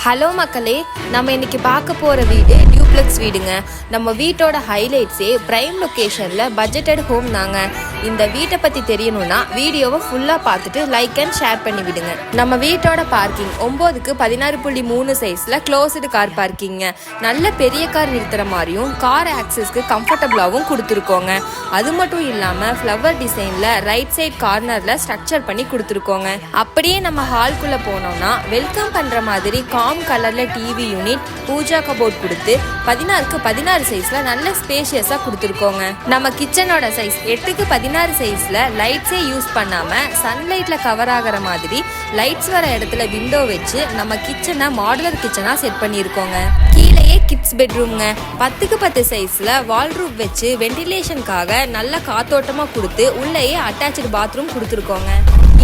Hello மக்களே, நம்ம இன்னைக்கு பார்க்க போகிற வீடு டியூப்ளெக்ஸ் வீடுங்க. நம்ம வீட்டோட ஹைலைட்ஸே ப்ரைம் லொக்கேஷனில் பட்ஜெட்டட் ஹோம் தாங்க. இந்த வீட்டை பற்றி தெரியணும்னா வீடியோவை ஃபுல்லாக பார்த்துட்டு லைக் அண்ட் ஷேர் பண்ணி விடுங்க. நம்ம வீட்டோட பார்க்கிங் 9க்கு 16.3 சைஸில் க்ளோஸ்டு கார் பார்க்கிங்க. நல்ல பெரிய கார் நிறுத்துற மாதிரியும் கார் ஆக்சஸ்க்கு கம்ஃபர்டபுளாகவும் கொடுத்துருக்கோங்க. அது மட்டும் இல்லாமல் ஃப்ளவர் டிசைனில் ரைட் சைட் கார்னரில் ஸ்ட்ரக்சர் பண்ணி கொடுத்துருக்கோங்க. அப்படியே நம்ம ஹால்குள்ளே போனோம்னா வெல்கம் பண்ணுற மாதிரி கலர்ல டிவி யூனிட், பூஜா கபோர்ட் கொடுத்து 16க்கு 16 சைஸ்ல நல்ல ஸ்பேஷியஸா கொடுத்துருக்கோங்க. நம்ம கிச்சனோட சைஸ் 8க்கு 16 சைஸ்ல லைட்ஸே யூஸ் பண்ணாம சன்லைட்ல கவர் ஆகிற மாதிரி லைட்ஸ் வர இடத்துல விண்டோ வச்சு நம்ம கிச்சனை மாடுலர் கிச்சனா செட் பண்ணியிருக்கோங்க. கீழேயே கிட்ஸ் பெட்ரூம்ங்க. 10க்கு 10 சைஸ்ல வால் ரூப் வச்சு வென்டிலேஷனுக்காக நல்ல காத்தோட்டமா கொடுத்து உள்ளேயே அட்டாச்சு பாத்ரூம் கொடுத்துருக்கோங்க.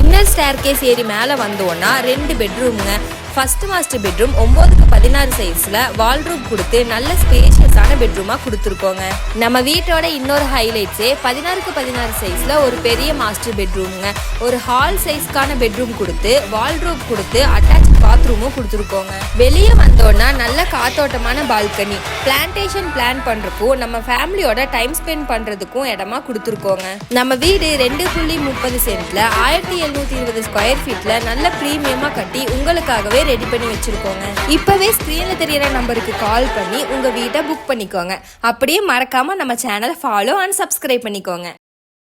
இன்னர் ஸ்டேர் கேஸ் ஏறி மேலே வந்தோன்னா 2 பெட்ரூம்ங்க. ஃபர்ஸ்ட் மாஸ்டர் பெட்ரூம் 9க்கு 16 சைஸ்ல வால் ரூப் கொடுத்து நல்ல ஸ்பேஷியஸான பெட்ரூமா கொடுத்துருக்கோங்க. நம்ம வீட்டோட இன்னொரு ஹைலைட்ஸே 16க்கு 16 சைஸ்ல ஒரு பெரிய மாஸ்டர் பெட்ரூம்ங்க. ஒரு ஹால் சைஸ்க்கான பெட்ரூம் கொடுத்து வால் ரூப் கொடுத்து அட்டாச் பாத்ரூமும் கொடுத்துருக்கோங்க. வெளியே வந்தோன்னா நல்ல காத்தோட்டமான பால்கனி. பிளான்டேஷன் பிளான் பண்றப்போ நம்ம ஃபேமிலியோட டைம் ஸ்பெண்ட் பண்றதுக்கும் இடமா கொடுத்துருக்கோங்க. நம்ம வீடு 2.30 சென்ட்ல 1720 ஸ்கொயர் ஃபீட்ல நல்ல பிரீமியமா கட்டி உங்களுக்காகவே ரெடி பண்ணி வச்சிருக்கோங்க. இப்பவே ஸ்கிரீன்ல தெரியற நம்பருக்கு கால் பண்ணி உங்க வீட்டை புக் பண்ணிக்கோங்க. அப்படியே மறக்காம நம்ம சேனலை ஃபாலோ அண்ட் சப்ஸ்கிரைப் பண்ணிக்கோங்க.